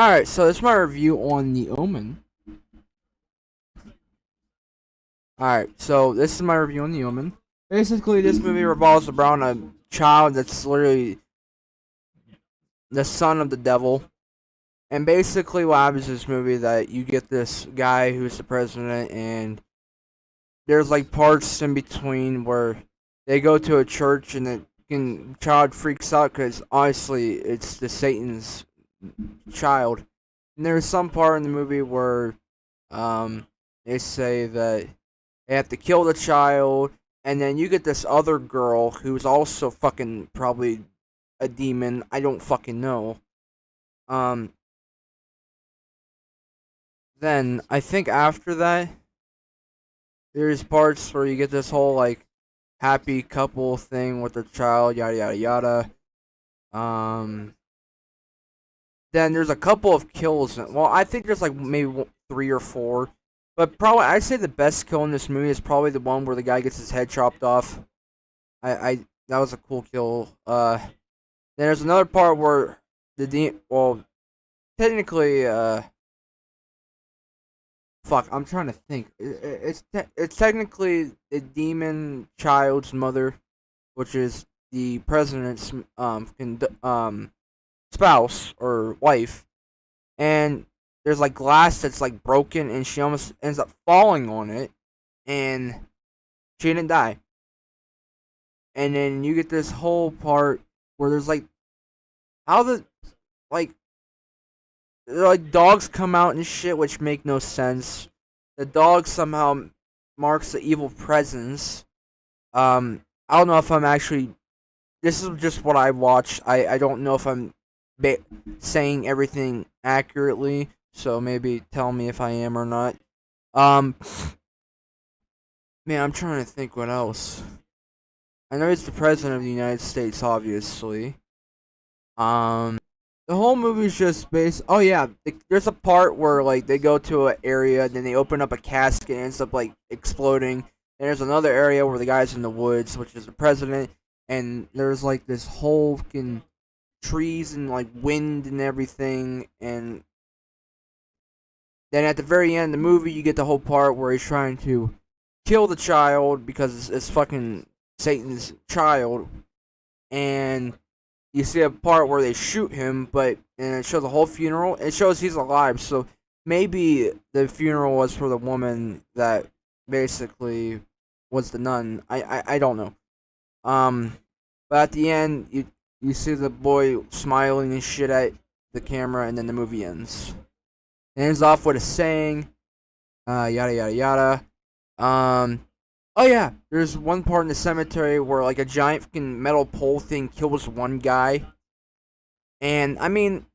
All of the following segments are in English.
Alright, so this is my review on the Omen. Alright, so this is my review on the Omen. Basically, this movie revolves around a child that's literally the son of the devil. And basically, what happens in this movie that you get this guy who's the president, and there's like parts in between where they go to a church and the child freaks out because honestly, it's the Satan's child. And there's some part in the movie where they say that they have to kill the child, and then you get this other girl who's also fucking probably a demon. I don't fucking know. Um, then I think after that, there's parts where you get this whole like happy couple thing with the child, yada yada yada. Um, then there's a couple of kills. Well, I think there's like maybe three or four. But probably, I'd say the best kill in this movie is probably the one where the guy gets his head chopped off. That was a cool kill. Then there's another part where well, technically, fuck, I'm trying to think. It's technically the demon child's mother, which is the president's spouse or wife, and there's like glass that's like broken, and she almost ends up falling on it, and she didn't die. And then you get this whole part where there's like how the like dogs come out and shit, which make no sense. The dog somehow marks the evil presence. I don't know if I'm actually. This is just what I watched. I don't know if I'm saying everything accurately. So maybe tell me if I am or not. Um, Man, I'm trying to think what else. I know he's the president of the United States, obviously. Um, the whole movie's just based. Oh yeah, there's a part where like they go to an area, then they open up a casket, and it ends up like exploding. And there's another area where the guy's in the woods, which is the president, and there's like this whole fucking trees and like wind and everything, and then at the very end of the movie, you get the whole part where he's trying to kill the child because it's fucking Satan's child, and you see a part where they shoot him, and it shows the whole funeral. It shows he's alive, so maybe the funeral was for the woman that basically was the nun. I don't know. But at the end, you see the boy smiling and shit at the camera, and then the movie ends. It ends off with a saying, yada yada yada. Oh yeah, there's one part in the cemetery where like a giant fucking metal pole thing kills one guy, and I mean,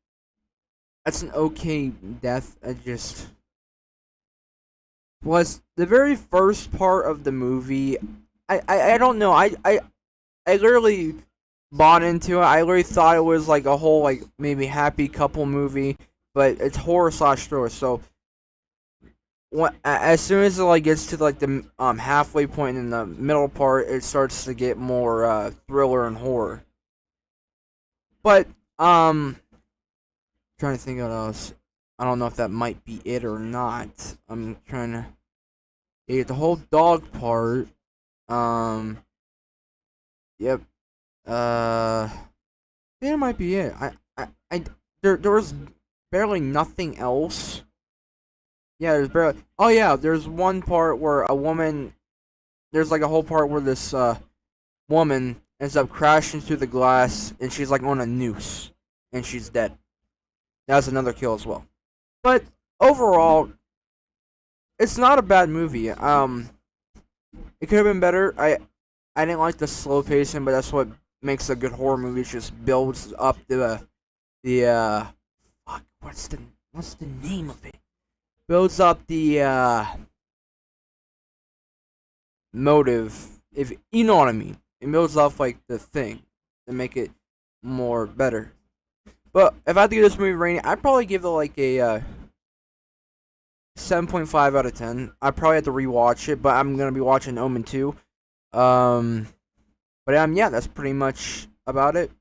that's an okay death. I just was the very first part of the movie. I don't know. I literally bought into it. I literally thought it was like a whole like maybe happy couple movie, but it's horror slash thriller. So as soon as it like gets to like the halfway point in the middle part, it starts to get more thriller and horror. But trying to think of what else. I don't know if that might be it or not. I'm trying to get the whole dog part. Yep. I think it might be it. There was barely nothing else. Yeah, there's barely. Oh yeah, there's one part where a woman. There's like a whole part where this woman ends up crashing through the glass, and she's like on a noose, and she's dead. That's another kill as well. But overall, it's not a bad movie. It could have been better. I didn't like the slow pacing, but that's what makes a good horror movie. It just builds up the fuck. What's the name of it? Builds up the motive, if you know what I mean. It builds off like the thing to make it more better. But if I had to give this movie a rating, I'd probably give it like a 7.5 out of 10. I probably have to rewatch it, but I'm gonna be watching Omen 2. But yeah, that's pretty much about it.